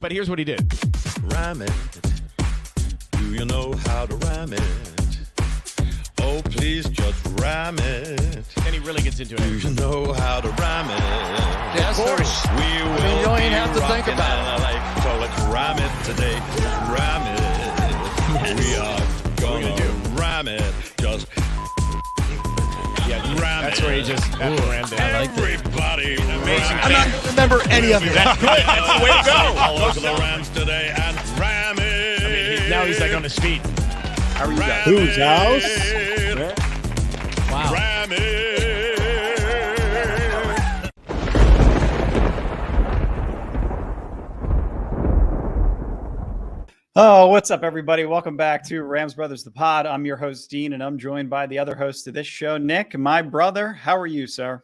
But here's what he did. Rhyme it. Do you know how to rhyme it? Oh, please just rhyme it. And he really gets into Do it. you know how to rhyme it? Yes, of course. sir. We will you don't even be have to think rocking about LA. So let's rhyme it today. Rhyme it. Yes. We are gonna rhyme it. Just Yeah, rhyme that's it. where he just ran down. Everybody Amazing. rhyme I'm not it. going to remember any of it. That's good. That's the way to go. All over the rhymes today and rhyme it. I mean, now he's like on his feet. How are you guys? Whose Wow. Rhyme it. Oh, what's up, everybody? Welcome back to Rams Brothers, the pod. I'm your host, Dean, and I'm joined by the other host of this show, Nick, my brother. How are you, sir?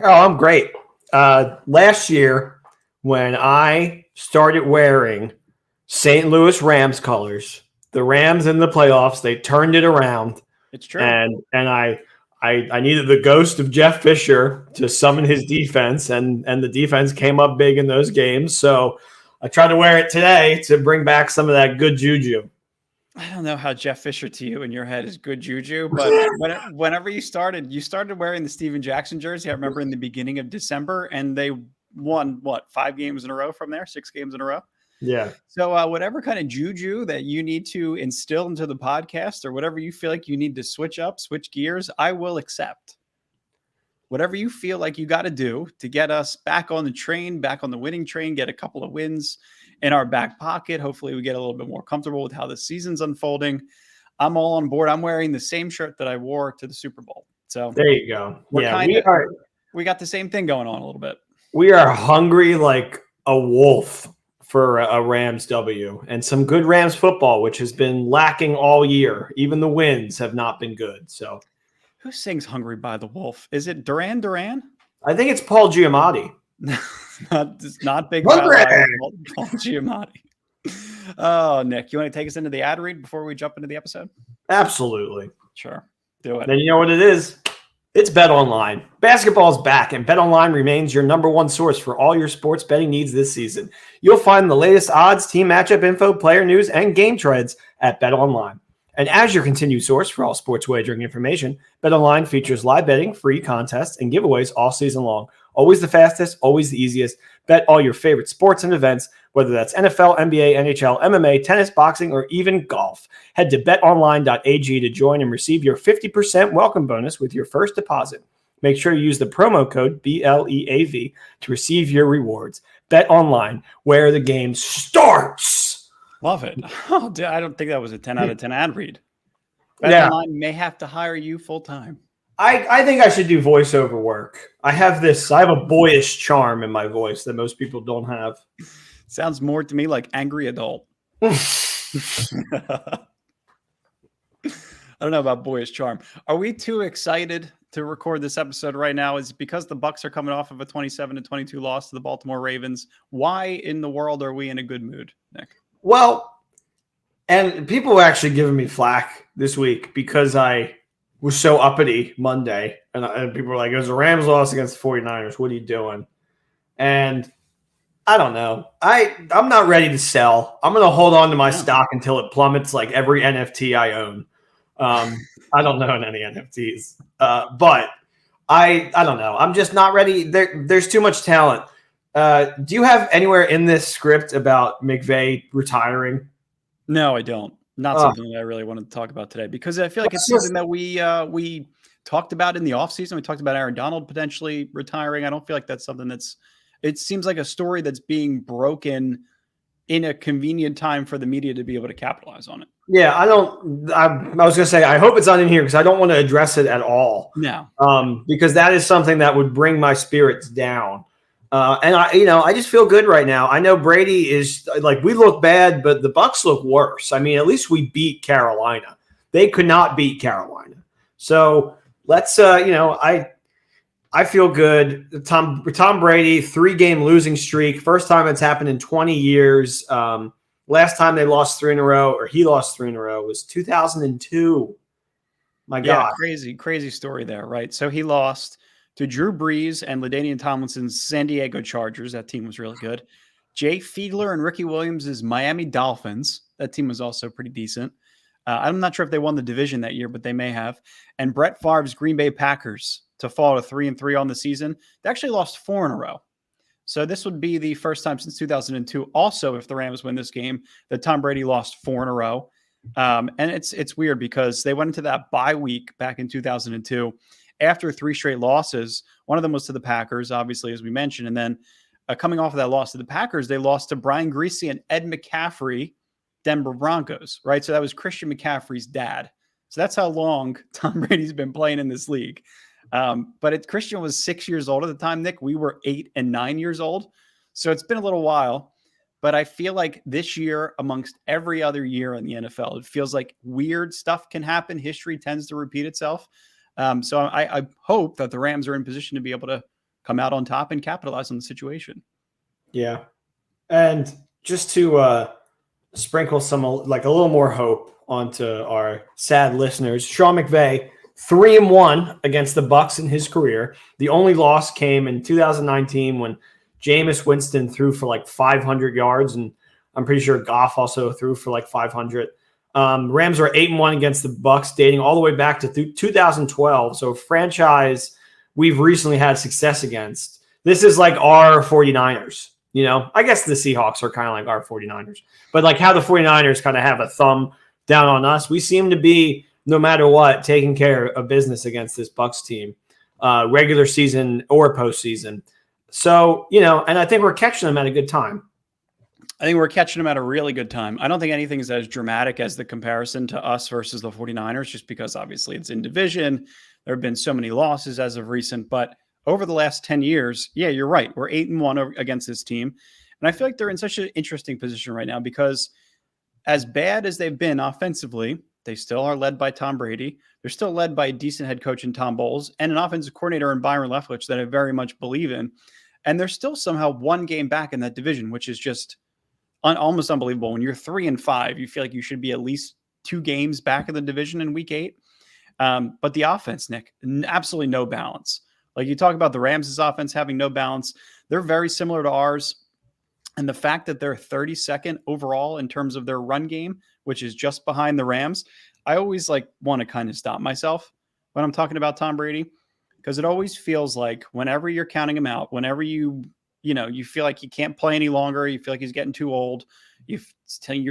Oh, I'm great. Last year, when I started wearing St. Louis Rams colors, the Rams in the playoffs, they turned it around. It's true. And I needed the ghost of Jeff Fisher to summon his defense, and the defense came up big in those games. So I tried to wear it today to bring back some of that good juju. I don't know how Jeff Fisher to you in your head is good juju, but whenever you started wearing the Steven Jackson jersey. I remember in the beginning of December, and they won, 5 games in a row from there, 6 games in a row. Yeah. So whatever kind of juju that you need to instill into the podcast, or whatever you feel like you need to switch gears, I will accept. Whatever you feel like you got to do to get us back on the train, back on the winning train, get a couple of wins in our back pocket. Hopefully we get a little bit more comfortable with how the season's unfolding. I'm all on board. I'm wearing the same shirt that I wore to the Super Bowl. So There you go. we got the same thing going on a little bit. We are hungry like a wolf for a Rams W, and some good Rams football, which has been lacking all year. Even the wins have not been good. So Who sings Hungry by the Wolf? Is it Duran Duran? I think it's Paul Giamatti. not big Hungry! Paul Giamatti. Oh, Nick, you want to take us into the ad read before we jump into the episode? Absolutely. Sure. Do it. Then you know what it is? It's Bet Online. Basketball's back, and Bet Online remains your number one source for all your sports betting needs this season. You'll find the latest odds, team matchup info, player news, and game trends at Bet Online. And as your continued source for all sports wagering information, BetOnline features live betting, free contests, and giveaways all season long. Always the fastest, always the easiest. Bet all your favorite sports and events, whether that's NFL, NBA, NHL, MMA, tennis, boxing, or even golf. Head to betonline.ag to join and receive your 50% welcome bonus with your first deposit. Make sure you use the promo code BLEAV to receive your rewards. BetOnline, where the game starts. Love it. Oh, I don't think that was a 10 out of 10 ad read. Yeah. BetOnline may have to hire you full time. I think I should do voiceover work. I have a boyish charm in my voice that most people don't have. Sounds more to me like angry adult. I don't know about boyish charm. Are we too excited to record this episode right now? Is it because the Bucs are coming off of a 27-22 loss to the Baltimore Ravens? Why in the world are we in a good mood, Nick? Well, and people were actually giving me flack this week because I was so uppity Monday. And people were like, it was a Rams loss against the 49ers. What are you doing? And I don't know. I'm not ready to sell. I'm going to hold on to my stock until it plummets like every NFT I own. I don't own any NFTs. But I don't know. I'm just not ready. There's too much talent. Do you have anywhere in this script about McVay retiring? No, I don't. Not something that I really wanted to talk about today, because I feel like it's something that we talked about in the offseason. We talked about Aaron Donald potentially retiring. I don't feel like that's something it seems like a story that's being broken in a convenient time for the media to be able to capitalize on it. Yeah, I was going to say, I hope it's not in here because I don't want to address it at all. No. Because that is something that would bring my spirits down. And I just feel good right now. I know Brady is like, we look bad, but the Bucs look worse. I mean, at least we beat Carolina. They could not beat Carolina. So let's, I feel good. Tom Brady, 3-game losing streak. First time it's happened in 20 years. Last time they lost 3 in a row, or he lost 3 in a row, was 2002. My God. Crazy story there, right? So he lost to Drew Brees and LaDainian Tomlinson's San Diego Chargers. That team was really good. Jay Fiedler and Ricky Williams' Miami Dolphins. That team was also pretty decent. I'm not sure if they won the division that year, but they may have. And Brett Favre's Green Bay Packers to fall to 3-3 on the season. They actually lost 4 in a row. So this would be the first time since 2002. Also, if the Rams win this game, that Tom Brady lost 4 in a row. And it's weird because they went into that bye week back in 2002 after 3 straight losses. One of them was to the Packers, obviously, as we mentioned. And then coming off of that loss to the Packers, they lost to Brian Griese and Ed McCaffrey, Denver Broncos, right? So that was Christian McCaffrey's dad. So that's how long Tom Brady's been playing in this league. But Christian was 6 years old at the time, Nick. We were 8 and 9 years old. So it's been a little while. But I feel like this year, amongst every other year in the NFL, it feels like weird stuff can happen. History tends to repeat itself. So I hope that the Rams are in position to be able to come out on top and capitalize on the situation. Yeah. And just to sprinkle some, like a little more hope onto our sad listeners, Sean McVay, 3-1 against the Bucs in his career. The only loss came in 2019 when Jameis Winston threw for like 500 yards, and I'm pretty sure Goff also threw for like 500. Rams are 8-1 against the Bucs, dating all the way back to 2012. So franchise we've recently had success against. This is like our 49ers. You know, I guess the Seahawks are kind of like our 49ers, but like how the 49ers kind of have a thumb down on us. We seem to be, no matter what, taking care of business against this Bucs team, regular season or postseason. So, you know, and I think we're catching them at a good time. I think we're catching them at a really good time. I don't think anything is as dramatic as the comparison to us versus the 49ers, just because obviously it's in division. There have been so many losses as of recent, but over the last 10 years, yeah, you're right. We're 8-1 against this team. And I feel like they're in such an interesting position right now because as bad as they've been offensively, they still are led by Tom Brady. They're still led by a decent head coach in Tom Bowles and an offensive coordinator in Byron Leftwich that I very much believe in. And they're still somehow 1 game back in that division, which is just almost unbelievable. When you're 3-5, you feel like you should be at least 2 games back in the division in week 8. But the offense, Nick, absolutely no balance. Like you talk about the Rams' offense having no balance. They're very similar to ours. And the fact that they're 32nd overall in terms of their run game, which is just behind the Rams, I always like want to kind of stop myself when I'm talking about Tom Brady, because it always feels like whenever you're counting him out, whenever you feel like he can't play any longer, you feel like he's getting too old, you're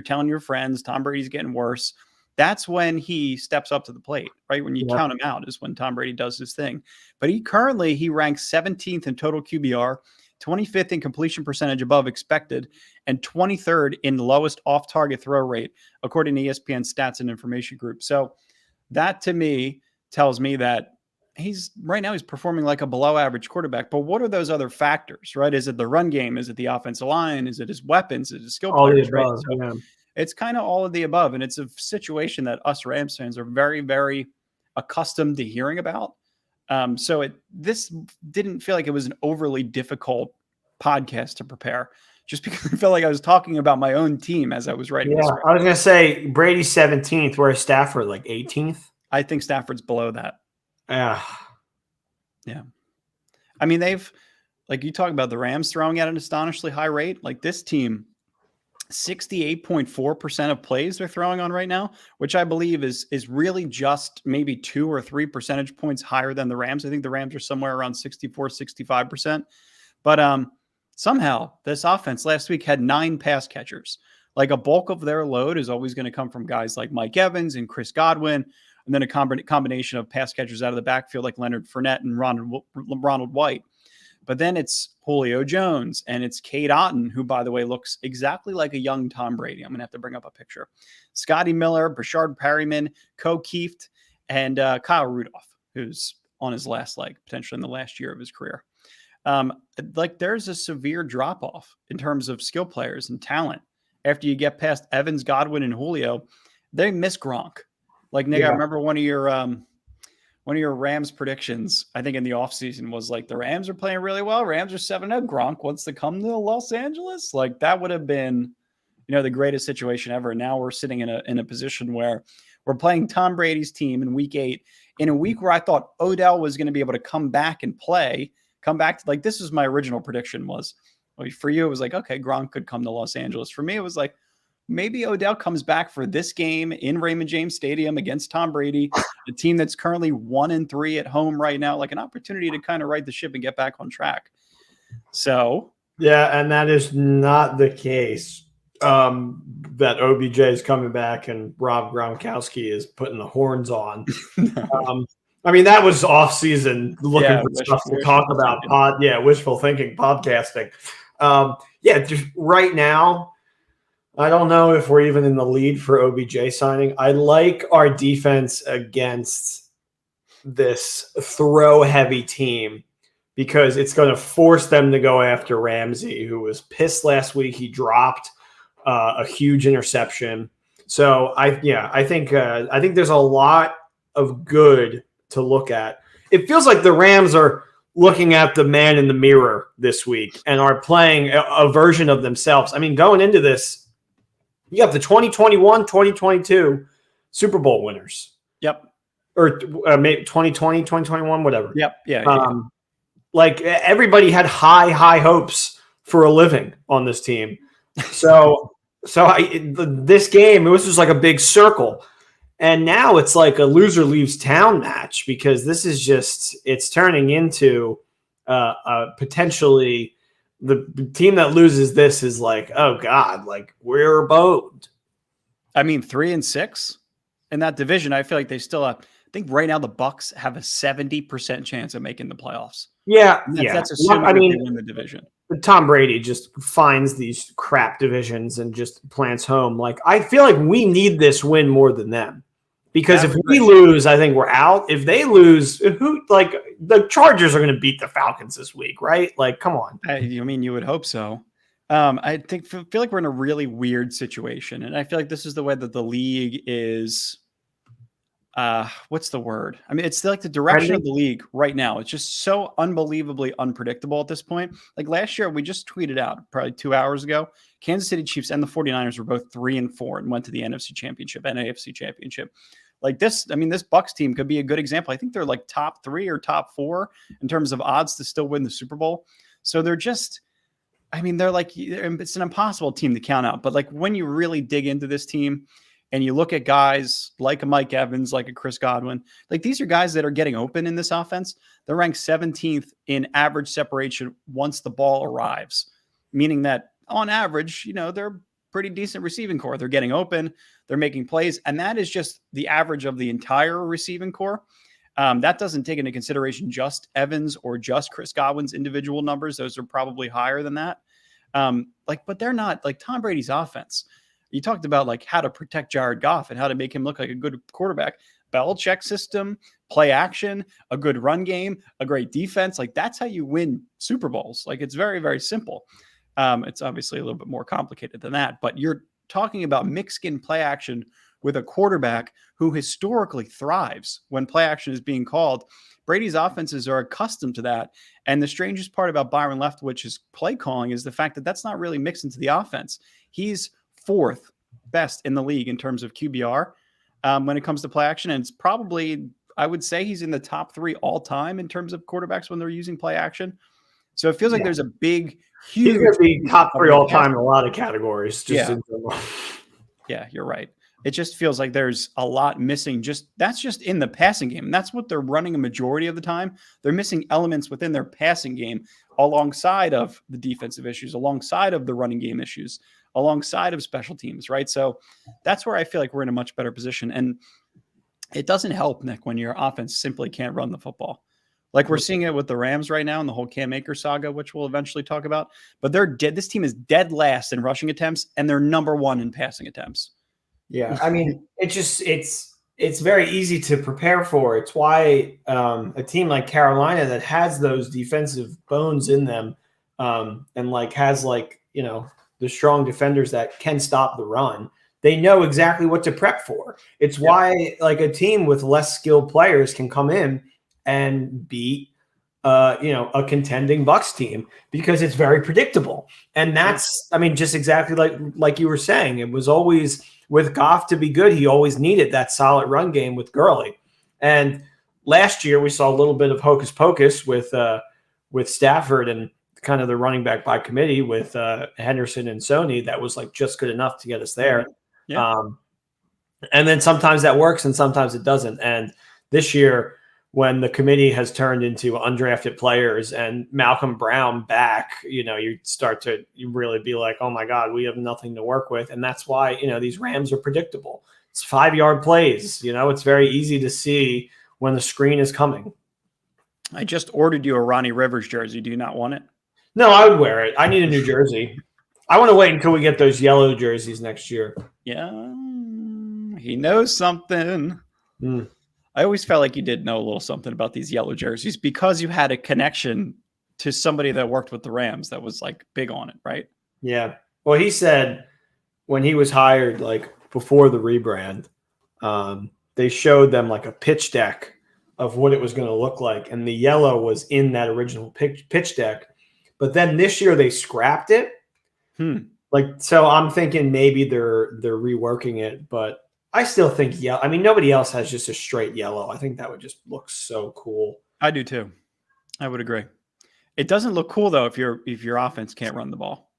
telling your friends Tom Brady's getting worse. That's when he steps up to the plate, right? When you count him out is when Tom Brady does his thing. But he ranks 17th in total QBR, 25th in completion percentage above expected, and 23rd in lowest off-target throw rate, according to ESPN Stats and Information Group. So that to me tells me that he's performing like a below average quarterback. But what are those other factors, right? Is it the run game? Is it the offensive line? Is it his weapons? Is it his skill players? Right? So it's kind of all of the above. And it's a situation that us Rams fans are very, very accustomed to hearing about. So this didn't feel like it was an overly difficult podcast to prepare, just because I felt like I was talking about my own team as I was writing this. I was going to say Brady's 17th, whereas Stafford like 18th. I think Stafford's below that. Yeah. I mean, like you talk about the Rams throwing at an astonishingly high rate. Like this team, 68.4% of plays they're throwing on right now, which I believe is really just maybe 2 or 3 percentage points higher than the Rams. I think the Rams are somewhere around 64, 65%. But somehow this offense last week had 9 pass catchers. Like a bulk of their load is always going to come from guys like Mike Evans and Chris Godwin, and then a combination of pass catchers out of the backfield like Leonard Fournette and Ronald White. But then it's Julio Jones and it's Cade Otton, who, by the way, looks exactly like a young Tom Brady. I'm going to have to bring up a picture. Scotty Miller, Brashard Perryman, Ko Kieft, and Kyle Rudolph, who's on his last leg, potentially in the last year of his career. Like there's a severe drop-off in terms of skill players and talent. After you get past Evans, Godwin, and Julio, they miss Gronk. Like, Nick, I remember one of your Rams predictions, I think in the offseason, was like the Rams are playing really well. Rams are 7-0. Gronk wants to come to Los Angeles. Like that would have been, the greatest situation ever. Now we're sitting in a position where we're playing Tom Brady's team in week 8, in a week where I thought Odell was going to be able to come back and play, come back to, like, this was my original prediction, was For you, it was like, okay, Gronk could come to Los Angeles. For me, it was like, maybe Odell comes back for this game in Raymond James Stadium against Tom Brady, a team that's currently 1-3 at home right now, like an opportunity to kind of right the ship and get back on track. So, yeah, and that is not the case. That OBJ is coming back and Rob Gronkowski is putting the horns on. no. I mean, that was off season looking for stuff to talk about. Wishful thinking, podcasting. Just right now, I don't know if we're even in the lead for OBJ signing. I like our defense against this throw-heavy team because it's going to force them to go after Ramsey, who was pissed last week. He dropped a huge interception. So I think there's a lot of good to look at. It feels like the Rams are looking at the man in the mirror this week and are playing a version of themselves. I mean, going into this, you have the 2021, 2022 Super Bowl winners. Yep. Or maybe 2020, 2021, whatever. Yep. Yeah. Like everybody had high hopes for a living on this team. So this game, it was just like a big circle. And now it's like a loser leaves town match because this is it's turning into potentially the team that loses this is like, oh God, like we're boned. I mean, 3-6 in that division. I feel like they still have, I think right now the Bucs have a 70% chance of making the playoffs. Yeah. That's assuming they win the division. Tom Brady just finds these crap divisions and just plants home. Like, I feel like we need this win more than them. Because if we lose, I think we're out. If they lose, the Chargers are going to beat the Falcons this week, right? Like, come on. I mean, you would hope so. I feel like we're in a really weird situation, and I feel like this is the way that the league is. What's the word? I mean, it's like the direction of the league right now. It's just so unbelievably unpredictable at this point. Like last year, we just tweeted out probably 2 hours ago, Kansas City Chiefs and the 49ers were both 3-4 and went to the NFC Championship and AFC Championship. Like this, I mean, this Bucs team could be a good example. I think they're like top 3 or top 4 in terms of odds to still win the Super Bowl. So they're just, I mean, it's an impossible team to count out. But like when you really dig into this team and you look at guys like a Mike Evans, like a Chris Godwin, like these are guys that are getting open in this offense. They're ranked 17th in average separation once the ball arrives, meaning that on average, they're pretty decent receiving core. They're getting open, they're making plays, and that is just the average of the entire receiving core. That doesn't take into consideration just Evans or just Chris Godwin's individual numbers. Those are probably higher than that. But they're not like Tom Brady's offense. You talked about like how to protect Jared Goff and how to make him look like a good quarterback. Belichick system, play action, a good run game, a great defense. Like that's how you win Super Bowls. Like it's very, very simple. It's obviously a little bit more complicated than that, but you're talking about mixed-skin play action with a quarterback who historically thrives when play action is being called. Brady's offenses are accustomed to that. And the strangest part about Byron Leftwich's play calling is the fact that that's not really mixed into the offense. He's 4th best in the league in terms of QBR when it comes to play action. And it's probably, I would say he's in the top 3 all time in terms of quarterbacks when they're using play action. So it feels like there's a big, huge. He's going to be top 3 all time in a lot of categories. Yeah, you're right. It just feels like there's a lot missing. That's just in the passing game. And that's what they're running a majority of the time. They're missing elements within their passing game alongside of the defensive issues, alongside of the running game issues, alongside of special teams, right? So that's where I feel like we're in a much better position. And it doesn't help, Nick, when your offense simply can't run the football. Like we're seeing it with the Rams right now and the whole Cam Akers saga, which we'll eventually talk about. But they're dead. This team is dead last in rushing attempts, and they're number 1 in passing attempts. Yeah, I mean, it's very easy to prepare for. It's why a team like Carolina that has those defensive bones in them and like has like, the strong defenders that can stop the run, they know exactly what to prep for. It's why like a team with less skilled players can come in and beat a contending Bucs team because it's very predictable. And that's, I mean, just exactly like you were saying, it was always with Goff to be good. He always needed that solid run game with Gurley. And last year we saw a little bit of hocus pocus with Stafford and kind of the running back by committee with Henderson and Sony that was like just good enough to get us there. Yeah. And then sometimes that works and sometimes it doesn't. And this year, when the committee has turned into undrafted players and Malcolm Brown back, you really be like, oh my God, we have nothing to work with. And that's why, these Rams are predictable. It's 5-yard plays. It's very easy to see when the screen is coming. I just ordered you a Ronnie Rivers jersey. Do you not want it? No, I would wear it. I need a new jersey. I want to wait until we get those yellow jerseys next year. Yeah, he knows something. I always felt like you did know a little something about these yellow jerseys because you had a connection to somebody that worked with the Rams that was like big on it, right? Yeah. Well, he said when he was hired, like before the rebrand, they showed them like a pitch deck of what it was going to look like. And the yellow was in that original pitch deck. But then this year they scrapped it. So I'm thinking maybe they're reworking it, but I still think yellow. I mean, nobody else has just a straight yellow. I think that would just look so cool. I do too. I would agree. It doesn't look cool though if your offense can't run the ball.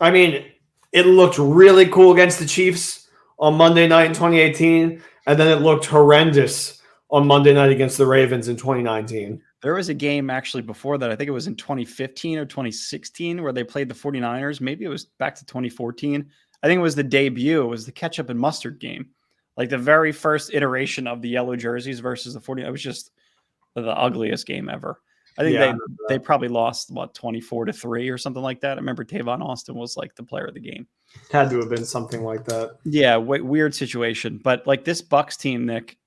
I mean, it looked really cool against the Chiefs on Monday night in 2018, and then it looked horrendous on Monday night against the Ravens in 2019. There was a game actually before that. I think it was in 2015 or 2016 where they played the 49ers. Maybe it was back to 2014. I think it was the debut. It was the ketchup and mustard game. Like the very first iteration of the yellow jerseys versus the 49ers. It was just the ugliest game ever. I think they probably lost, 24-3 or something like that. I remember Tavon Austin was like the player of the game. Had to have been something like that. Yeah, weird situation. But like this Bucs team, Nick,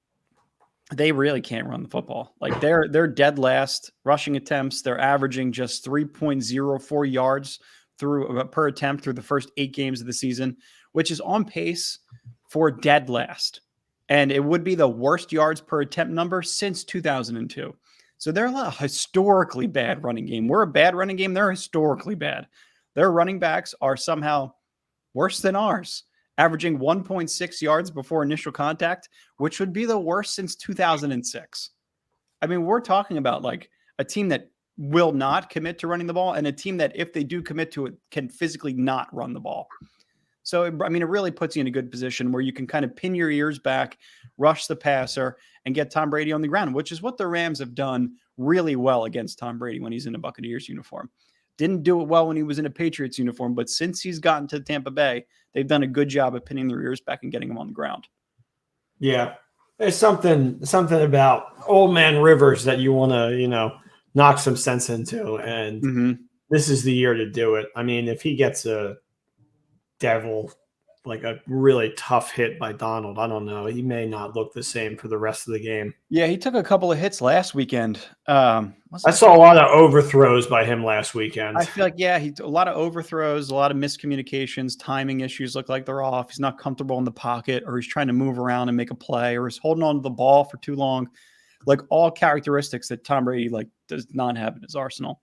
they really can't run the football. Like they're dead last rushing attempts. They're averaging just 3.04 yards per attempt through the first 8 games of the season, which is on pace for dead last. And it would be the worst yards per attempt number since 2002. So they're a historically bad running game. We're a bad running game. They're historically bad. Their running backs are somehow worse than ours, averaging 1.6 yards before initial contact, which would be the worst since 2006. I mean, we're talking about like a team that will not commit to running the ball and a team that if they do commit to it can physically not run the ball. So, I mean, it really puts you in a good position where you can kind of pin your ears back, rush the passer, and get Tom Brady on the ground, which is what the Rams have done really well against Tom Brady when he's in a Buccaneers uniform. Didn't do it well when he was in a Patriots uniform, but since he's gotten to Tampa Bay, they've done a good job of pinning their ears back and getting him on the ground. Yeah. There's something about old man Rivers that you want to, knock some sense into. And this is the year to do it. I mean, if he gets a really tough hit by Donald, I don't know. He may not look the same for the rest of the game. Yeah, he took a couple of hits last weekend. I saw a lot of overthrows by him last weekend. I feel like, a lot of overthrows, a lot of miscommunications, timing issues look like they're off. He's not comfortable in the pocket, or he's trying to move around and make a play, or he's holding on to the ball for too long. Like all characteristics that Tom Brady does not have in his arsenal.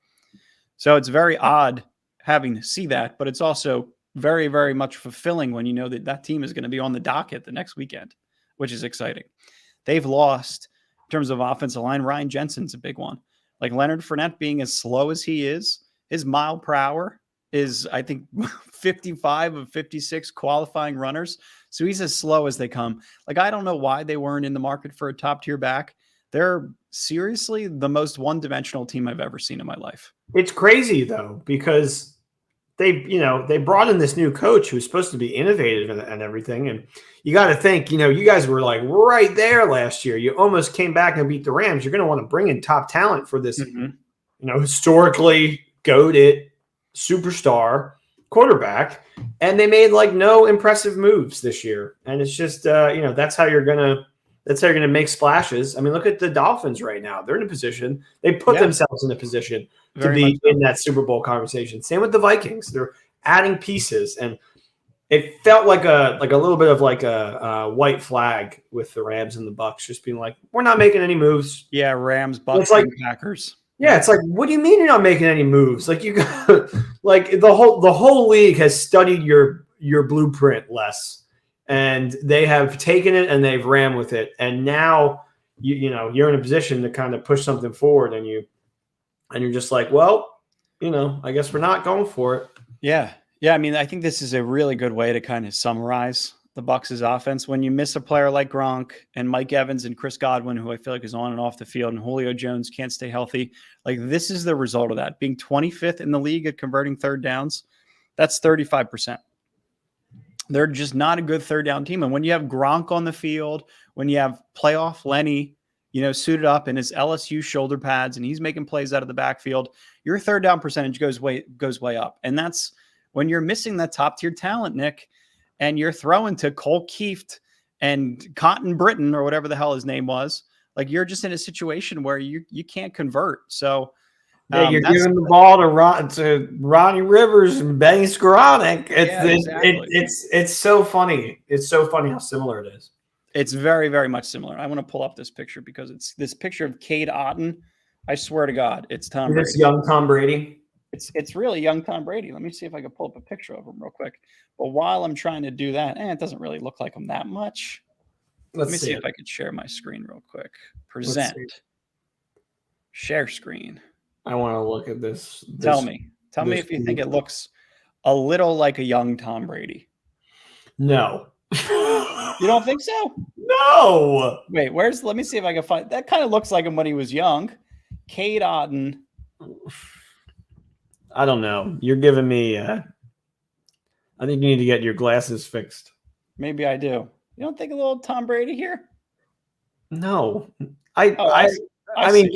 So it's very odd having to see that, but it's also very, very much fulfilling when you know that team is going to be on the docket the next weekend, which is exciting. They've lost in terms of offensive line. Ryan Jensen's a big one. Like Leonard Fournette being as slow as he is, his mile per hour is, I think, 55 of 56 qualifying runners. So he's as slow as they come. Like, I don't know why they weren't in the market for a top tier back. They're seriously the most one-dimensional team I've ever seen in my life. It's crazy though, because they brought in this new coach who's supposed to be innovative and everything. And you got to think, you guys were like right there last year. You almost came back and beat the Rams. You're going to want to bring in top talent for this, historically goated superstar quarterback. And they made like no impressive moves this year. And it's just, that's how you're going to make splashes. I mean, look at the Dolphins right now. They're in a position. They put themselves in a position to be in that Super Bowl conversation. Same with the Vikings. They're adding pieces, and it felt like a little bit of like a white flag with the Rams and the Bucs, just being like, we're not making any moves. Yeah, Rams, Bucs, and Packers. Yeah, it's like, what do you mean you're not making any moves? Like you got like the whole league has studied your blueprint less, and they have taken it and they've ran with it, and now you're in a position to kind of push something forward, and you're just like, well, I guess we're not going for it. Yeah. Yeah. I mean, I think this is a really good way to kind of summarize the Bucs' offense. When you miss a player like Gronk and Mike Evans and Chris Godwin, who I feel like is on and off the field, and Julio Jones can't stay healthy, like this is the result of that. Being 25th in the league at converting third downs, that's 35%. They're just not a good third down team. And when you have Gronk on the field, when you have playoff Lenny, suited up in his LSU shoulder pads and he's making plays out of the backfield, your third down percentage goes way up. And that's when you're missing that top tier talent, Nick, and you're throwing to Cole Kieft and Cotton Britton or whatever the hell his name was. Like you're just in a situation where you can't convert. So you're giving the ball to Ronnie Rivers and Benny Skoranek. It's so funny. It's so funny how similar it is. It's very, very much similar. I want to pull up this picture because it's this picture of Cade Otton. I swear to God, it's Tom Brady. It's young Tom Brady. It's really young Tom Brady. Let me see if I can pull up a picture of him real quick. But while I'm trying to do that, it doesn't really look like him that much. Let me see if I could share my screen real quick. Present. Share screen. I want to look at this. Tell me if you think it looks a little like a young Tom Brady. No. You don't think so? No. Wait, let me see if I can find that. Kind of looks like him when he was young. Cade Otton. I don't know. You're giving me I think you need to get your glasses fixed. Maybe I do. You don't think a little Tom Brady here? No. I mean,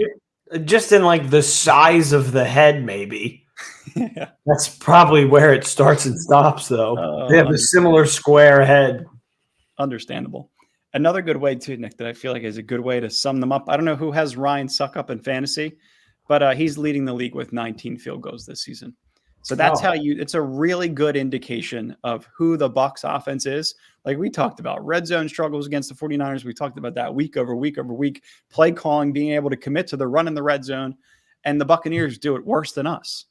just in like the size of the head, maybe. Yeah. That's probably where it starts and stops, though. They have a similar square head. Understandable. Another good way too, Nick, that I feel like is a good way to sum them up. I don't know who has Ryan Suckup in fantasy, but he's leading the league with 19 field goals this season. So that's how it's a really good indication of who the Bucs offense is. Like we talked about red zone struggles against the 49ers. We talked about that week over week over week, play calling, being able to commit to the run in the red zone, and the Buccaneers do it worse than us.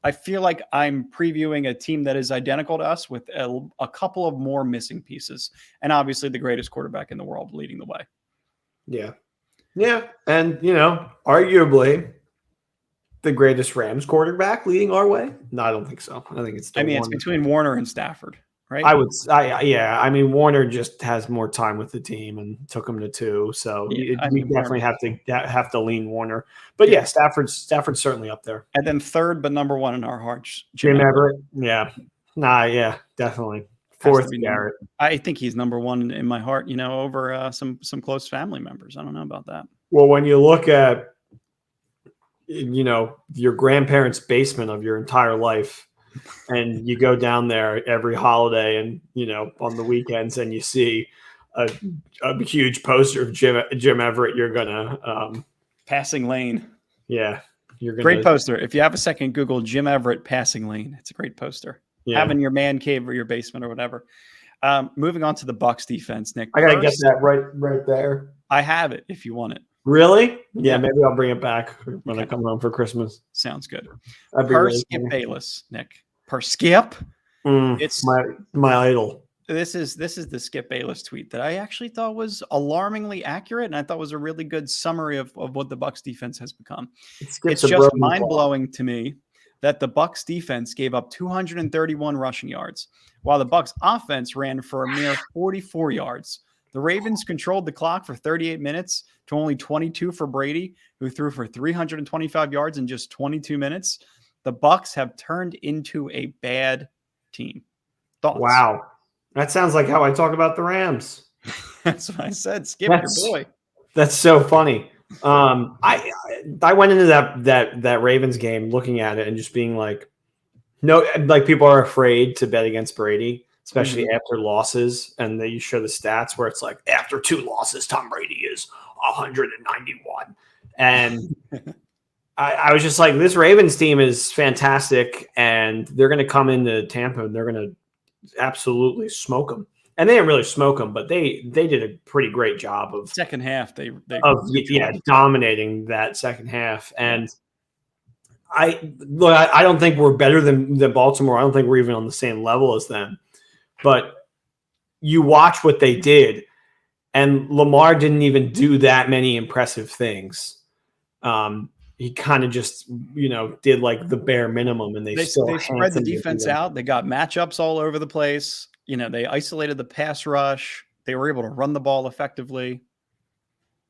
I feel like I'm previewing a team that is identical to us with a couple of more missing pieces, and obviously the greatest quarterback in the world leading the way. Yeah. Yeah. And, arguably the greatest Rams quarterback leading our way. No, I don't think so. I think it's still it's between Warner and Stafford, right? I mean, Warner just has more time with the team and took him to 2. So we definitely have to lean Warner. But yeah, Stafford's certainly up there. And then third, but number 1 in our hearts, Jim Everett. Yeah. Yeah, definitely. Fourth, Garrett. I think he's number 1 in my heart, over some close family members. I don't know about that. Well, when you look at, your grandparents' basement of your entire life, and you go down there every holiday and, on the weekends, and you see a huge poster of Jim Everett, you're going to passing lane. Yeah. You're gonna, great poster. If you have a second, Google Jim Everett passing lane. It's a great poster. Yeah. Having your man cave or your basement or whatever. Moving on to the Bucs defense, Nick. I got to get that right there. I have it if you want it. Really? Yeah, maybe I'll bring it back when I come home for Christmas. Sounds good. Per Skip Bayless, Nick. Per Skip. It's my idol. This is the Skip Bayless tweet that I actually thought was alarmingly accurate, and I thought was a really good summary of what the Bucs defense has become. It's just mind-blowing to me that the Bucs defense gave up 231 rushing yards, while the Bucs offense ran for a mere 44 yards. The Ravens controlled the clock for 38 minutes to only 22 for Brady, who threw for 325 yards in just 22 minutes. The Bucs have turned into a bad team. Thoughts? Wow. That sounds like how I talk about the Rams. That's what I said. Skip your boy. That's so funny. I went into that Ravens game looking at it and just being like, no, like people are afraid to bet against Brady, especially after losses. And you show the stats where it's like after 2 losses, Tom Brady is 191. And I was just like, this Ravens team is fantastic, and they're going to come into Tampa and they're going to absolutely smoke them. And they didn't really smoke them, but they did a pretty great job of second half. They dominating that second half. And I don't think we're better than Baltimore. I don't think we're even on the same level as them. But you watch what they did, and Lamar didn't even do that many impressive things. he kind of just, did like the bare minimum, and they spread the defense out. They got matchups all over the place. They isolated the pass rush. They were able to run the ball effectively.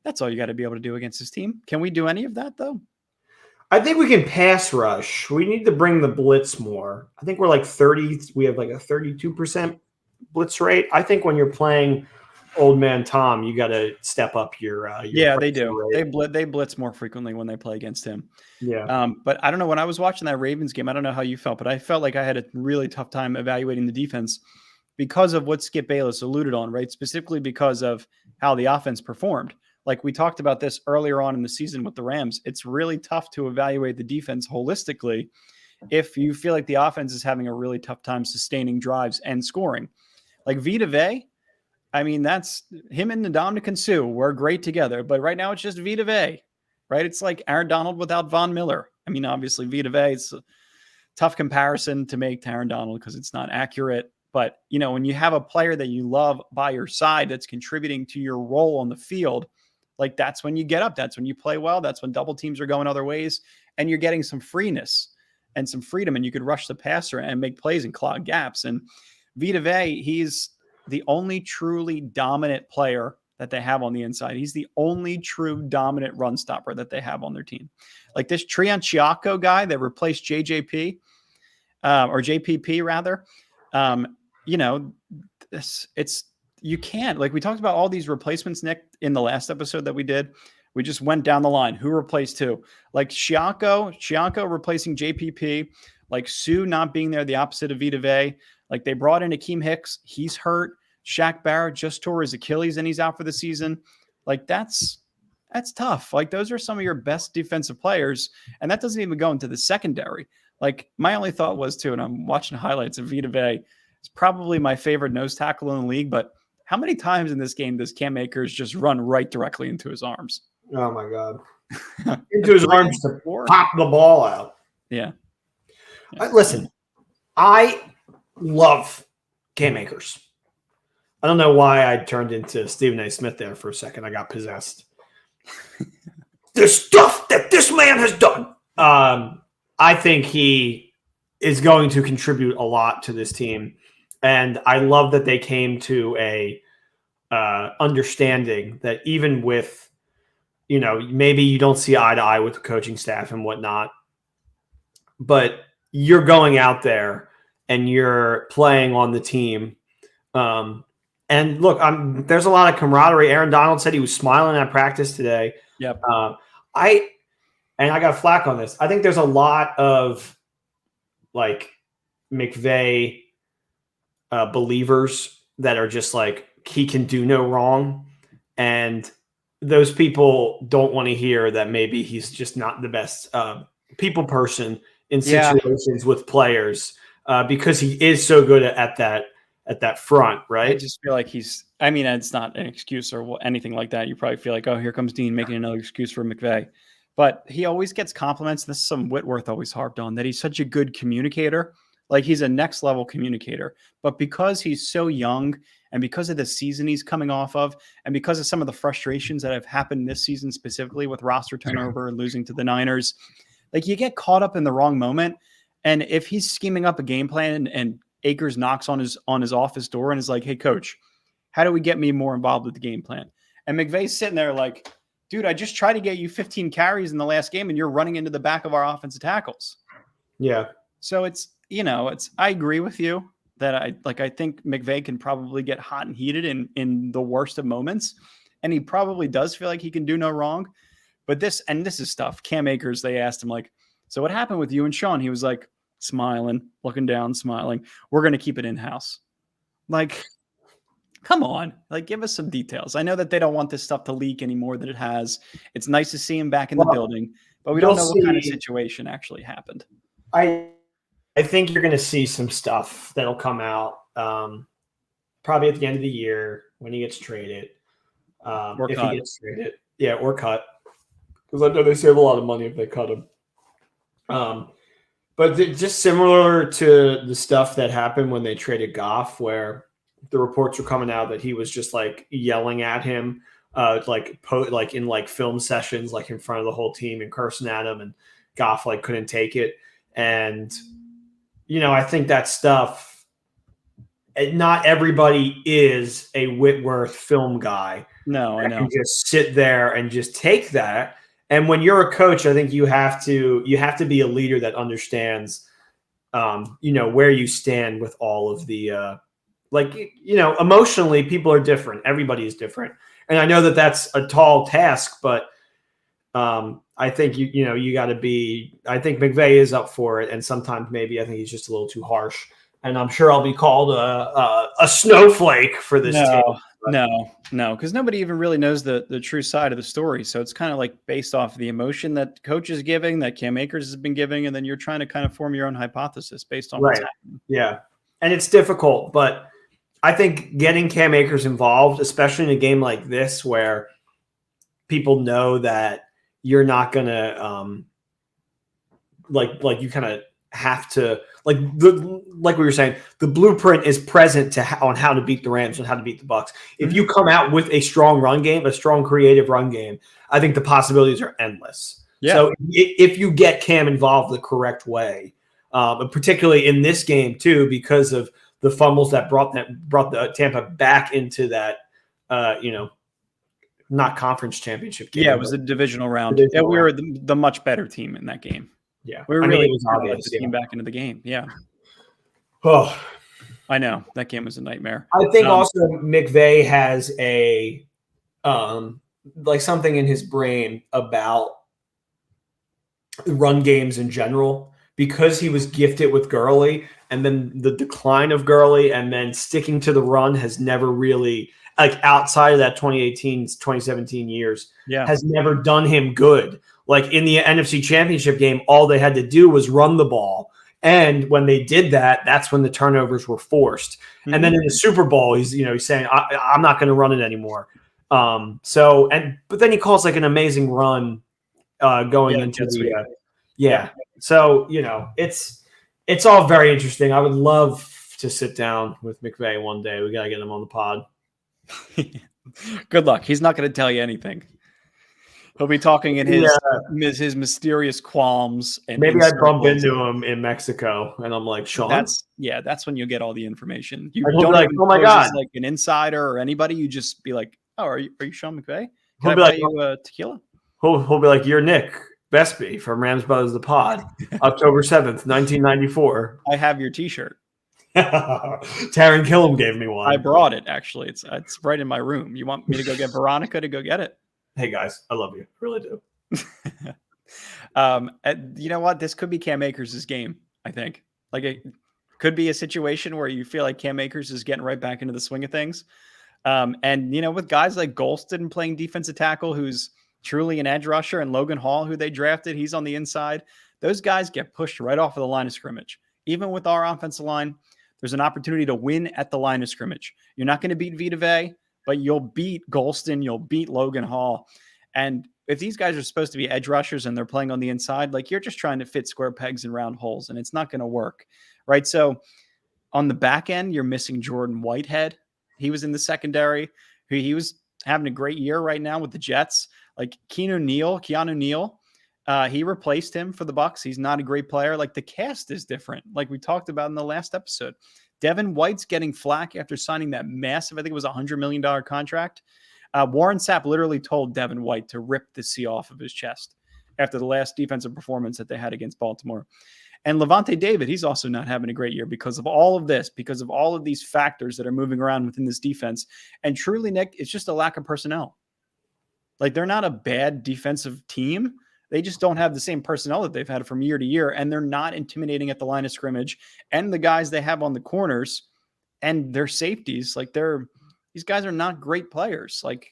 That's all you got to be able to do against this team. Can we do any of that, though? I think we can pass rush. We need to bring the blitz more. I think we're like 30. We have like a 32% blitz rate. I think when you're playing old man Tom, you got to step up your they do. Rate. They blitz more frequently when they play against him. Yeah. But I don't know, when I was watching that Ravens game, I don't know how you felt, but I felt like I had a really tough time evaluating the defense because of what Skip Bayless alluded on, right? Specifically because of how the offense performed. Like we talked about this earlier on in the season with the Rams. It's really tough to evaluate the defense holistically if you feel like the offense is having a really tough time sustaining drives and scoring. Like Vita Vea, I mean, that's him and Ndamukong Suh were great together, but right now it's just Vita Vea, right? It's like Aaron Donald without Von Miller. I mean, obviously Vita Vea, it's a tough comparison to make to Aaron Donald because it's not accurate. But, when you have a player that you love by your side that's contributing to your role on the field, like that's when you get up. That's when you play well. That's when double teams are going other ways and you're getting some freeness and some freedom, and you could rush the passer and make plays and clog gaps. And Vita Vea, he's the only truly dominant player that they have on the inside. He's the only true dominant run stopper that they have on their team. Like this Trion Chiacco guy that replaced JJP or JPP rather. You can't, like we talked about all these replacements, Nick, in the last episode that we did. We just went down the line. Who replaced who? Like Chiacco replacing JPP, like Sue not being there, the opposite of Vita Vea. Like they brought in Akeem Hicks. He's hurt. Shaq Barrett just tore his Achilles and he's out for the season. Like that's tough. Like those are some of your best defensive players. And that doesn't even go into the secondary. Like my only thought was too, and I'm watching highlights of Vita Vea. It's probably my favorite nose tackle in the league, but how many times in this game does Cam Akers just run right directly into his arms? Oh my God. Into his arms to pop the ball out. Yeah. Listen, I love Cam Akers. I don't know why I turned into Stephen A. Smith there for a second. I got possessed. The stuff that this man has done. I think he is going to contribute a lot to this team. And I love that they came to a understanding that even with, maybe you don't see eye to eye with the coaching staff and whatnot, but you're going out there and you're playing on the team. And look, there's a lot of camaraderie. Aaron Donald said he was smiling at practice today. Yep. I got flack on this. I think there's a lot of like McVay believers that are just like, he can do no wrong. And those people don't want to hear that maybe he's just not the best people person in situations with players because he is so good at that front, right? I just feel like it's not an excuse or anything like that. You probably feel like, oh, here comes Dean making another excuse for McVay. But he always gets compliments. This is something Whitworth always harped on, that he's such a good communicator. Like he's a next level communicator. But because he's so young and because of the season he's coming off of and because of some of the frustrations that have happened this season specifically with roster turnover and losing to the Niners, like you get caught up in the wrong moment. And if he's scheming up a game plan and Akers knocks on his office door and is like, hey, coach, how do we get me more involved with the game plan? And McVay's sitting there like, dude, I just tried to get you 15 carries in the last game and you're running into the back of our offensive tackles. Yeah. So I agree with you that I think McVay can probably get hot and heated in the worst of moments. And he probably does feel like he can do no wrong. But this is stuff. Cam Akers, they asked him like, so what happened with you and Sean? He was like smiling, looking down, smiling. We're going to keep it in-house. Like, come on, like give us some details. I know that they don't want this stuff to leak any more than it has. It's nice to see him back in the building, but we don't know what kind of situation actually happened. I think you're going to see some stuff that'll come out probably at the end of the year when he gets traded. Or if cut. he gets traded. Yeah, or cut. Because I know they save a lot of money if they cut him. But just similar to the stuff that happened when they traded Goff, where the reports were coming out that he was just like yelling at him like in like film sessions, like in front of the whole team and cursing at him, and Goff like couldn't take it. And I think that stuff. Not everybody is a Whitworth film guy. No, I know. Can just sit there and just take that. And when you're a coach, I think you have to be a leader that understands, where you stand with all of the, emotionally, people are different. Everybody is different. And I know that that's a tall task, but I think, you got to be, I think McVay is up for it. And sometimes maybe I think he's just a little too harsh. And I'm sure I'll be called a snowflake for this team. No, because nobody even really knows the true side of the story. So it's kind of like based off the emotion that coach is giving, that Cam Akers has been giving, and then you're trying to kind of form your own hypothesis based on what's happening. Yeah, and it's difficult, but I think getting Cam Akers involved, especially in a game like this where people know that you're not going to like you kind of have to like we were saying, the blueprint is present on how to beat the Rams and how to beat the Bucs. If you come out with a strong run game, a strong creative run game, I think the possibilities are endless. Yeah. So if you get Cam involved the correct way, and particularly in this game too, because of the fumbles that brought the Tampa back into that, not conference championship game. Yeah, it was a divisional round. We were the much better team in that game. Yeah, we were really obvious, the team back into the game. Yeah. Oh, I know that game was a nightmare. I think also McVay has a something in his brain about run games in general, because he was gifted with Gurley, and then the decline of Gurley, and then sticking to the run has never really, like outside of that 2018, 2017 years, has never done him good. Like in the NFC Championship game, all they had to do was run the ball. And when they did that, that's when the turnovers were forced. Mm-hmm. And then in the Super Bowl, he's saying, I'm not going to run it anymore. But then he calls like an amazing run going into the So, it's all very interesting. I would love to sit down with McVay one day. We got to get him on the pod. Good luck. He's not going to tell you anything. He'll be talking in his mysterious qualms. And maybe I bump into him in Mexico, and I'm like, Sean. That's when you get all the information. You don't like, oh my god, like an insider or anybody. You just be like, oh, are you Sean McVay? Can I buy you tequila? He'll be like, you're Nick Besby from Rams Brothers the Pod, October 7th, 1994. I have your T-shirt. Taryn Killam gave me one. I brought it actually. It's right in my room. You want me to go get Veronica to go get it? Hey guys, I love you. I really do. You know what? This could be Cam Akers' game, I think. Like it could be a situation where you feel like Cam Akers is getting right back into the swing of things. And with guys like Golston playing defensive tackle, who's truly an edge rusher, and Logan Hall, who they drafted, he's on the inside. Those guys get pushed right off of the line of scrimmage. Even with our offensive line, there's an opportunity to win at the line of scrimmage. You're not going to beat Vita Vea, but you'll beat Golston, you'll beat Logan Hall. And if these guys are supposed to be edge rushers and they're playing on the inside, like you're just trying to fit square pegs in round holes, and it's not going to work, right? So on the back end, you're missing Jordan Whitehead. He was in the secondary. He was having a great year right now with the Jets. Like Keanu Neal, he replaced him for the Bucs. He's not a great player. Like the cast is different, like we talked about in the last episode. Devin White's getting flack after signing that massive, I think it was $100 million contract. Warren Sapp literally told Devin White to rip the C off of his chest after the last defensive performance that they had against Baltimore. And Levante David, he's also not having a great year because of all of this, because of all of these factors that are moving around within this defense. And truly, Nick, it's just a lack of personnel. Like they're not a bad defensive team. They just don't have the same personnel that they've had from year to year, and they're not intimidating at the line of scrimmage. And the guys they have on the corners and their safeties, like these guys are not great players. Like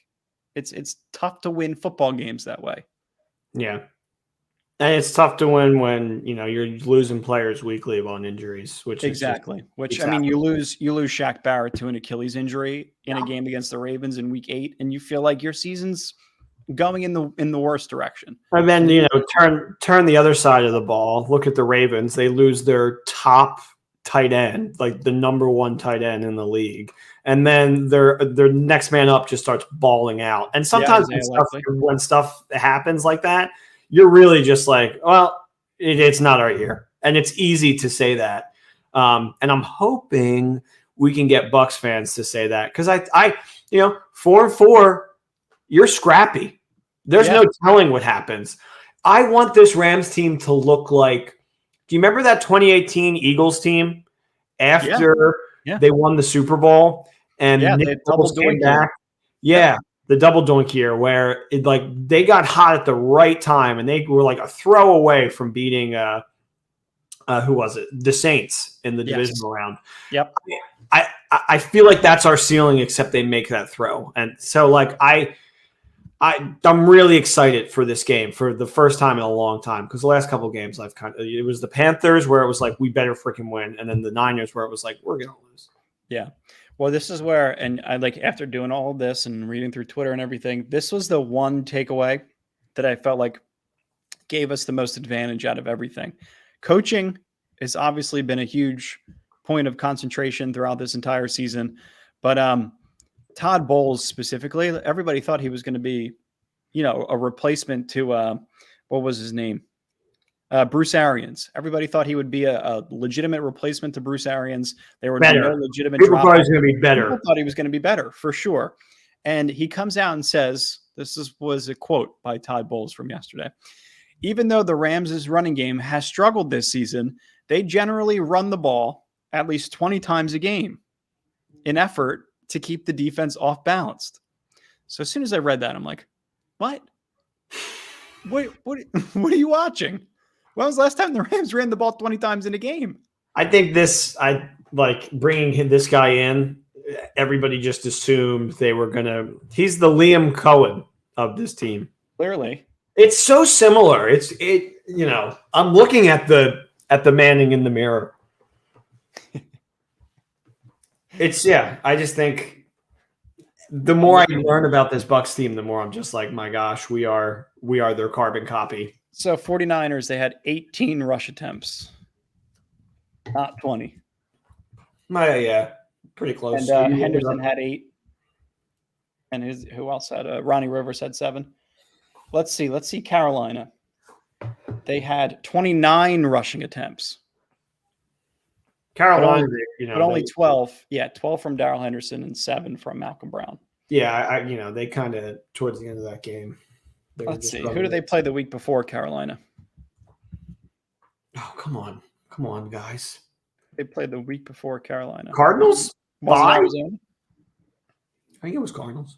it's tough to win football games that way. Yeah. And it's tough to win when, you're losing players weekly on injuries, which exactly. I mean, you lose Shaq Barrett to an Achilles injury in a game against the Ravens in week 8, and you feel like your season's going in the worst direction. And then, turn the other side of the ball. Look at the Ravens. They lose their top tight end, like the number one tight end in the league. And then their next man up just starts balling out. And sometimes when stuff happens like that, you're really just like, well, it's not our year. And it's easy to say that. And I'm hoping we can get Bucs fans to say that. Because I 4-4, you're scrappy. There's no telling what happens. I want this Rams team to look like, do you remember that 2018 Eagles team after they won the Super Bowl and Nick Foles came back? Yeah, the double doink year where they got hot at the right time and they were like a throw away from beating who was it? The Saints in the divisional round. Yep. I feel like that's our ceiling, except they make that throw. And so I'm really excited for this game for the first time in a long time, because the last couple of games it was the Panthers where it was like, we better freaking win. And then the Niners where it was like, we're going to lose. Yeah. Well, this is where, and I after doing all of this and reading through Twitter and everything, this was the one takeaway that I felt like gave us the most advantage out of everything. Coaching has obviously been a huge point of concentration throughout this entire season. But Todd Bowles specifically, everybody thought he was going to be, a replacement to what was his name? Bruce Arians. Everybody thought he would be a legitimate replacement to Bruce Arians. There were no legitimate People thought he was going to be better. People thought he was going to be better for sure. And he comes out and says, was a quote by Todd Bowles from yesterday. Even though the Rams' running game has struggled this season, they generally run the ball at least 20 times a game in effort to keep the defense off balanced. So as soon as I read that, I'm like, what? What are you watching? When was the last time the Rams ran the ball 20 times in a game? I think bringing this guy in, everybody just assumed they were going to, he's the Liam Cohen of this team. Clearly. It's so similar. I'm looking at the Manning in the mirror. I just think the more I learn about this Bucs team, the more I'm just like, my gosh, we are their carbon copy. So 49ers, they had 18 rush attempts, not 20. Yeah, pretty close. And Henderson had 8. And who else had? Ronnie Rivers had 7. Let's see Carolina. They had 29 rushing attempts. Carolina, but only 12. Yeah, 12 from Darrell Henderson and 7 from Malcolm Brown. Yeah, they kind of towards the end of that game. Let's see. Who did they play the week before Carolina? Oh, come on, guys. They played the week before Carolina. Cardinals? I think it was Cardinals.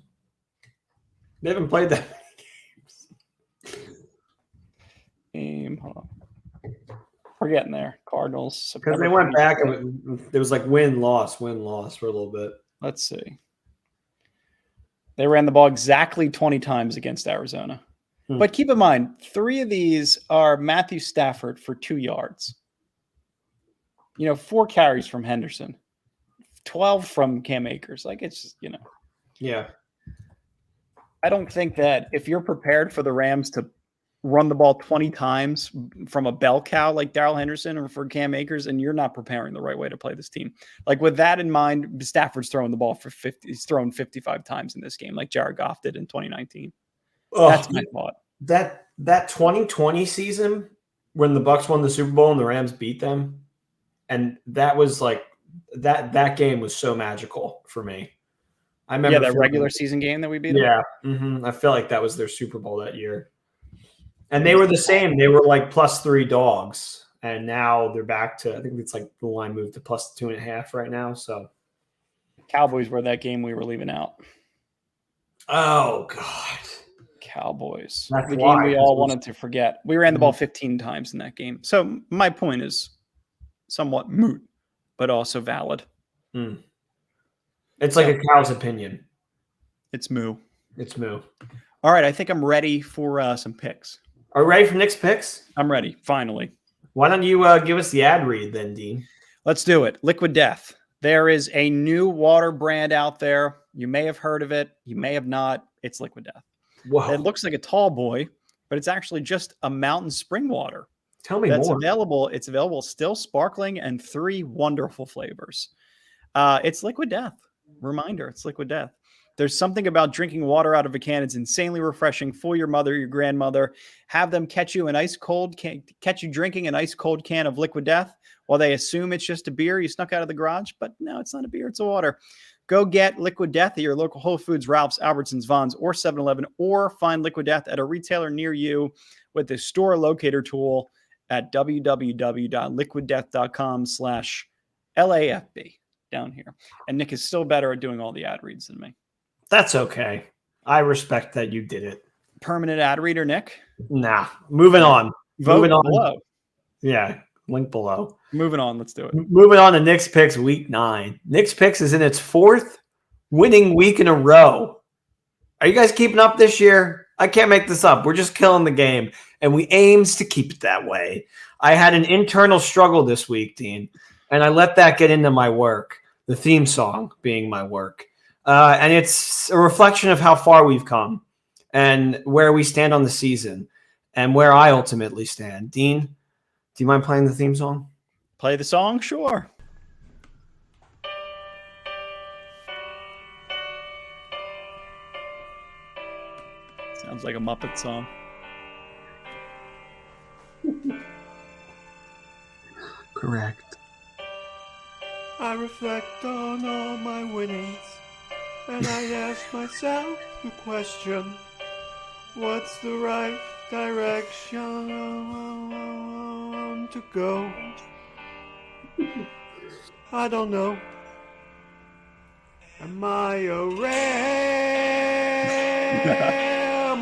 They haven't played that many games. Hold on. We're getting there. Cardinals. Because they went back and it was like win-loss for a little bit. Let's see. They ran the ball exactly 20 times against Arizona. But keep in mind, 3 of these are Matthew Stafford for 2 yards. 4 carries from Henderson. 12 from Cam Akers. It's just, Yeah. I don't think that if you're prepared for the Rams to run the ball 20 times from a bell cow like Darrell Henderson or for Cam Akers, and you're not preparing the right way to play this team. With that in mind, Stafford's throwing the ball for 50. He's thrown 55 times in this game, like Jared Goff did in 2019. That's my thought. That 2020 season when the Bucs won the Super Bowl and the Rams beat them, and that was that game was so magical for me. I remember that regular season game that we beat them. Yeah, I feel like that was their Super Bowl that year. And they were the same. They were +3 dogs. And now they're back to, I think it's the line moved to +2.5 right now. So Cowboys were that game we were leaving out. Oh, God. Cowboys. That's the why. Game we all wanted to forget. We ran the ball 15 times in that game. So my point is somewhat moot, but also valid. It's like a cow's opinion. It's moo. It's moo. All right. I think I'm ready for some picks. Are you ready for Nick's picks? I'm ready. Finally. Why don't you give us the ad read then, Dean? Let's do it. Liquid Death. There is a new water brand out there. You may have heard of it. You may have not. It's Liquid Death. Whoa. It looks like a tall boy, but it's actually just a mountain spring water. Tell me That's more. available. It's available still sparkling and 3 wonderful flavors. It's Liquid Death. Reminder, it's Liquid Death. There's something about drinking water out of a can. It's insanely refreshing. Fool your mother, your grandmother. Have them catch you drinking an ice cold can of Liquid Death while they assume it's just a beer you snuck out of the garage. But no, it's not a beer. It's a water. Go get Liquid Death at your local Whole Foods, Ralph's, Albertsons, Vons, or 7-Eleven, or find Liquid Death at a retailer near you with the store locator tool at www.liquiddeath.com/LAFB down here. And Nick is still better at doing all the ad reads than me. That's okay. I respect that you did it. Permanent ad reader, Nick. Nah. Moving on. Vote below. Yeah. Link below. Moving on. Let's do it. Moving on to Knicks Picks Week 9. Knicks Picks is in its 4th winning week in a row. Are you guys keeping up this year? I can't make this up. We're just killing the game, and we aims to keep it that way. I had an internal struggle this week, Dean, and I let that get into my work, the theme song being my work. And it's a reflection of how far we've come and where we stand on the season and where I ultimately stand. Dean, do you mind playing the theme song? Play the song? Sure. Sounds like a Muppet song. Correct. I reflect on all my winnings, and I ask myself the question, what's the right direction to go? I don't know. Am I a ram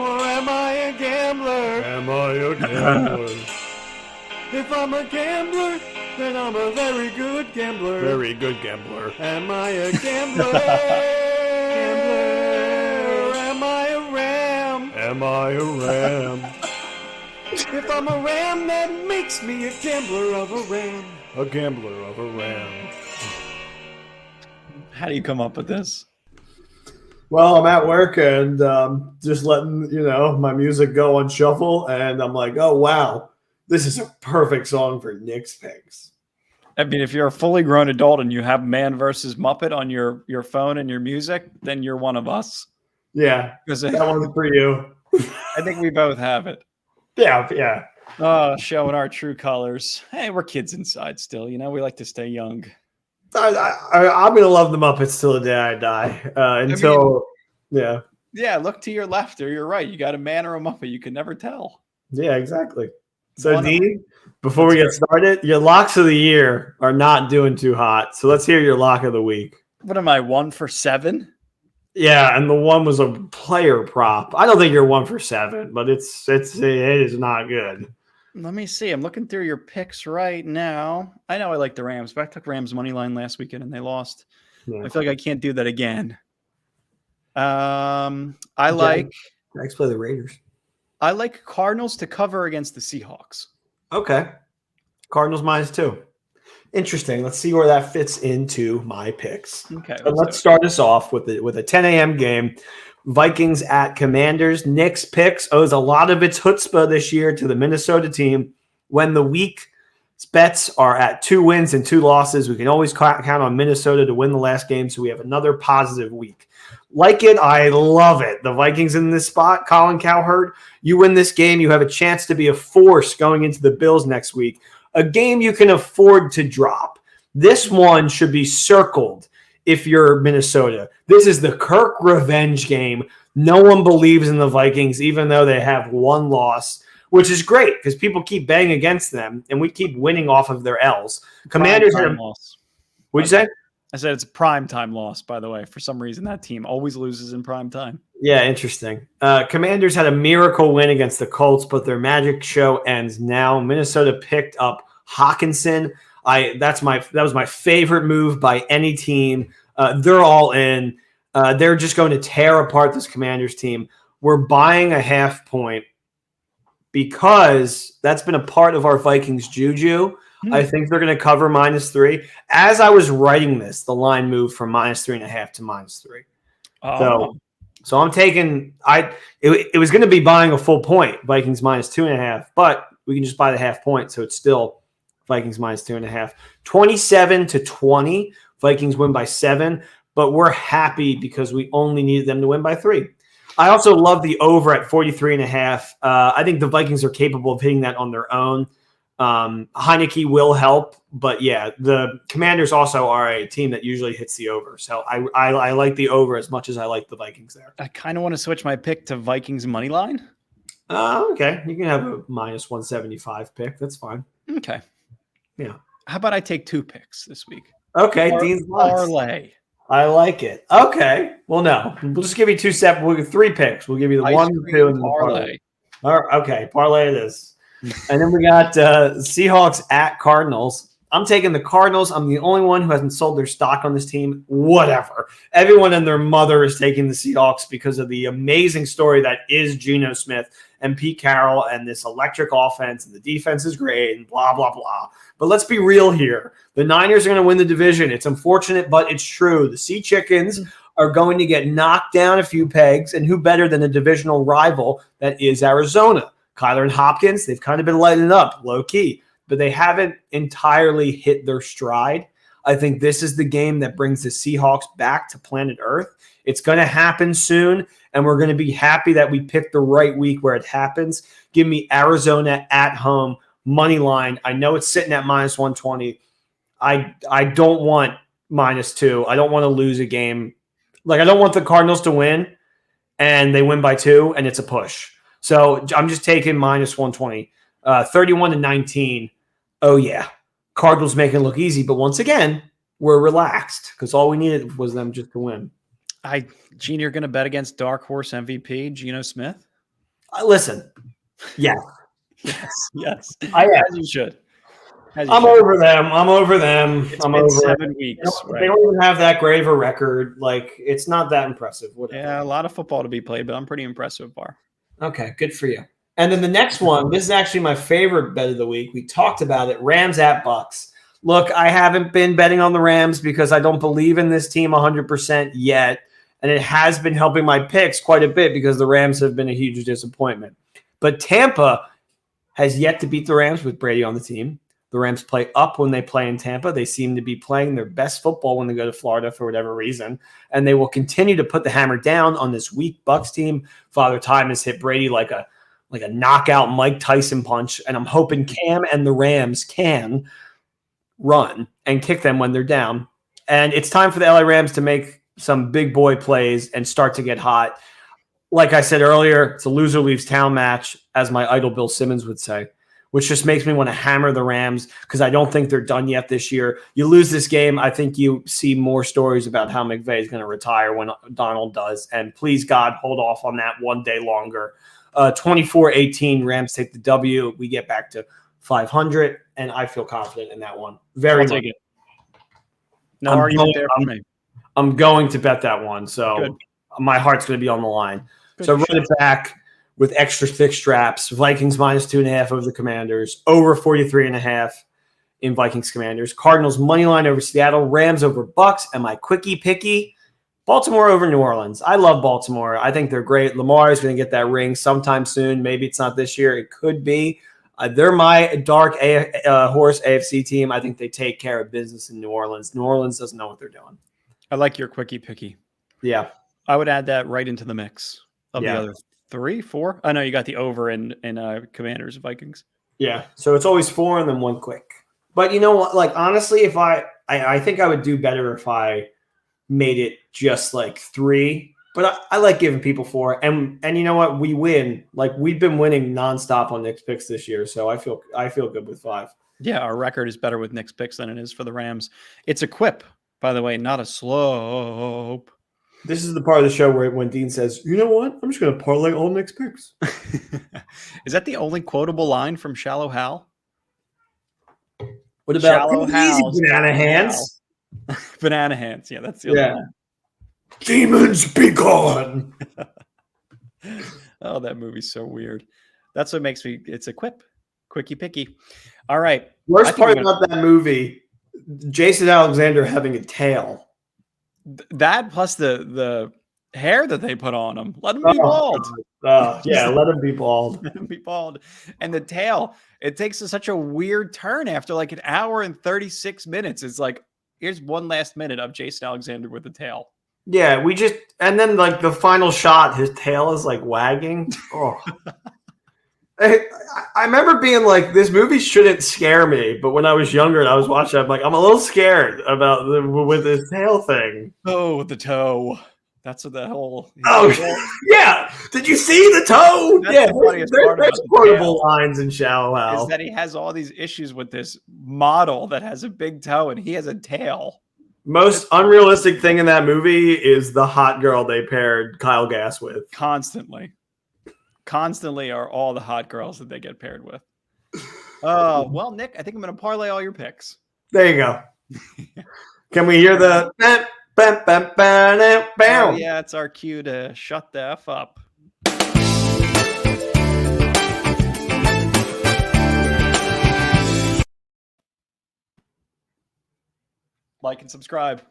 or am I a gambler? Am I a gambler? If I'm a gambler, then I'm a very good gambler. Very good gambler. Am I a gambler? Gambler. Am I a ram? Am I a ram? If I'm a ram, that makes me a gambler of a ram. A gambler of a ram. How do you come up with this? Well, I'm at work and just letting, my music go on shuffle. And I'm like, oh, wow, this is a perfect song for Knicks Picks. I mean, if you're a fully grown adult and you have Man versus Muppet on your phone and your music, then you're one of us. Yeah, Because that one's for you. I think we both have it. Yeah. Showing our true colors. Hey, we're kids inside still. We like to stay young. I'm going to love the Muppets till the day I die. Yeah. Yeah, look to your left or your right. You got a man or a Muppet. You can never tell. Yeah, exactly. So, Dean, before we get started, your locks of the year are not doing too hot. So let's hear your lock of the week. What am I, 1 for 7? Yeah, and the one was a player prop. I don't think you're 1 for 7, but it is not good. Let me see. I'm looking through your picks right now. I know I like the Rams, but I took Rams money line last weekend and they lost. Yeah. I feel like I can't do that again. I like play the Raiders. I like Cardinals to cover against the Seahawks. Okay. Cardinals -2. Interesting. Let's see where that fits into my picks. Okay. So let's start us off with a 10 a.m. game. Vikings at Commanders. Knicks Picks owes a lot of its chutzpah this year to the Minnesota team. When the week's bets are at 2 wins and 2 losses, we can always count on Minnesota to win the last game, so we have another positive week. Like it, I love it. The Vikings in this spot. Colin Cowherd, you win this game, you have a chance to be a force going into the Bills next week. A game you can afford to drop. This one should be circled if you're Minnesota. This is the Kirk revenge game. No one believes in the Vikings, even though they have 1 loss, which is great because people keep betting against them, and we keep winning off of their L's. Commanders had a loss. What'd you say? I said it's a primetime loss, by the way. For some reason, that team always loses in prime time. Yeah, interesting. Commanders had a miracle win against the Colts, but their magic show ends now. Minnesota picked up Hawkinson. That was my favorite move by any team. They're all in. They're just going to tear apart this Commanders team. We're buying a half point because that's been a part of our Vikings juju. I think they're going to cover -3. As I was writing this, the line moved from -3.5 to -3. So I'm taking. It was going to be buying a full point, Vikings -2.5, but we can just buy the half point. So it's still Vikings minus 2.5. 27-20. Vikings win by 7, but we're happy because we only needed them to win by 3. I also love the over at 43.5. I think the Vikings are capable of hitting that on their own. Heineke will help, but yeah, the Commanders also are a team that usually hits the over. So I like the over as much as I like the Vikings there. I kind of want to switch my pick to Vikings money line. Okay. You can have a minus 175 pick. That's fine. Okay. Yeah. How about I take 2 picks this week? Okay. Dean's nuts. Parlay. I like it. Okay. Well, no. We'll just give you 2 separate. We'll give 3 picks. We'll give you the 1, 2, and the parlay. All right. Okay. Parlay it is. And then we got Seahawks at Cardinals. I'm taking the Cardinals. I'm the only one who hasn't sold their stock on this team. Whatever. Everyone and their mother is taking the Seahawks because of the amazing story that is Geno Smith and Pete Carroll and this electric offense, and the defense is great and blah, blah, blah. But let's be real here. The Niners are going to win the division. It's unfortunate, but it's true. The Sea Chickens are going to get knocked down a few pegs, and who better than a divisional rival that is Arizona? Kyler and Hopkins, they've kind of been lighting up low-key, but they haven't entirely hit their stride. I think this is the game that brings the Seahawks back to planet Earth. It's going to happen soon, and we're going to be happy that we picked the right week where it happens. Give me Arizona at home, money line. I know it's sitting at minus 120. I don't want minus 2. I don't want to lose a game. Like, I don't want the Cardinals to win, and they win by 2, and it's a push. So I'm just taking minus 120, 31-19. Oh, yeah. Cardinals make it look easy. But once again, we're relaxed because all we needed was them just to win. Gene, you're going to bet against dark horse MVP, Geno Smith? Listen. Yeah. Yes. I am. As you should. I'm over them. It's been 7 weeks. They don't even have that grave a record. Like, it's not that impressive. Whatever. Yeah, a lot of football to be played, but I'm pretty impressed so far. Okay, good for you. And then the next one, this is actually my favorite bet of the week. We talked about it, Rams at Bucs. Look, I haven't been betting on the Rams because I don't believe in this team 100% yet, and it has been helping my picks quite a bit because the Rams have been a huge disappointment. But Tampa has yet to beat the Rams with Brady on the team. The Rams play up when they play in Tampa. They seem to be playing their best football when they go to Florida for whatever reason. And they will continue to put the hammer down on this weak Bucs team. Father Time has hit Brady like a knockout Mike Tyson punch. And I'm hoping Cam and the Rams can run and kick them when they're down. And it's time for the LA Rams to make some big boy plays and start to get hot. Like I said earlier, it's a loser leaves town match, as my idol Bill Simmons would say, which just makes me want to hammer the Rams because I don't think they're done yet this year. You lose this game, I think you see more stories about how McVay is going to retire when Donald does. And please, God, hold off on that one day longer. 24-18, Rams take the W. We get back to 500, and I feel confident in that one. Very much. No argument there for me. I'm going to bet that one, so Good. My heart's going to be on the line. Good So shit. run it back with extra thick straps. Vikings minus 2.5 over the Commanders. Over 43.5 in Vikings Commanders. Cardinals money line over Seattle. Rams over Bucs. And my quickie picky, Baltimore over New Orleans. I love Baltimore. I think they're great. Lamar is going to get that ring sometime soon. Maybe it's not this year. It could be. They're my dark horse AFC team. I think they take care of business in New Orleans. New Orleans doesn't know what they're doing. I like your quickie picky. Yeah. I would add that right into the mix of Yeah. the other 3, 4. I know you got the over in Commanders Vikings. Yeah. So it's always 4 and then 1 quick. But you know what? Like, honestly, if I think I would do better if I made it just like 3. But I like giving people 4. And you know what? We win. Like, we've been winning nonstop on Nick's picks this year. So I feel good with 5. Yeah, our record is better with Nick's picks than it is for the Rams. It's a quip, by the way, not a slope. This is the part of the show where when Dean says, you know what? I'm just going to parlay all Nick's picks. Is that the only quotable line from Shallow Hal? What about Shallow Hal's banana hands? Banana hands. Yeah, that's the other one. Demons be gone. Oh, that movie's so weird. That's what makes me. It's a quip. Quickie picky. All right. Worst part about that movie, Jason Alexander having a tail. That plus the hair that they put on him. Let him be bald. Yeah, let him be bald. Be bald. And the tail, it takes such a weird turn after like an hour and 36 minutes. It's like, here's one last minute of Jason Alexander with the tail. Yeah, and then like the final shot, his tail is like wagging. Oh. I remember being like, this movie shouldn't scare me, but when I was younger and I was watching, I'm like, I'm a little scared about with this tail thing. Oh, the toe. That's what the whole. Yeah. Did you see the toe? There's quotable lines in Shallow Hal. Is that he has all these issues with this model that has a big toe and he has a tail. Most unrealistic thing in that movie is the hot girl they paired Kyle Gass with. Constantly are all the hot girls that they get paired with. Well, Nick, I think I'm going to parlay all your picks. There you go. Can we hear the... Oh, yeah, it's our cue to shut the F up. Like and subscribe.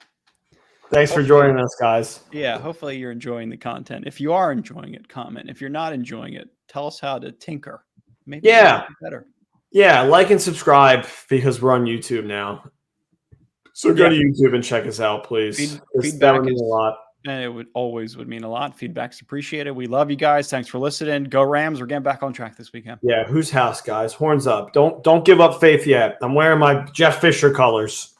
Thanks for joining us, guys. Yeah, hopefully you're enjoying the content. If you are enjoying it, comment. If you're not enjoying it, tell us how to tinker. Maybe better. Yeah, like and subscribe because we're on YouTube now. So go to YouTube and check us out, please. That would mean a lot. And it would mean a lot. Feedback's appreciated. We love you guys. Thanks for listening. Go Rams. We're getting back on track this weekend. Yeah, whose house, guys? Horns up. Don't give up faith yet. I'm wearing my Jeff Fisher colors.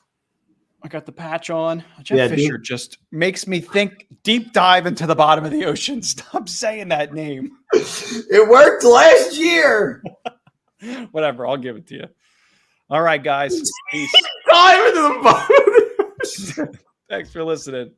I got the patch on. Jeff Fisher just makes me think deep dive into the bottom of the ocean. Stop saying that name. It worked last year. Whatever. I'll give it to you. All right, guys. Peace. Dive into the bottom of the ocean. Thanks for listening.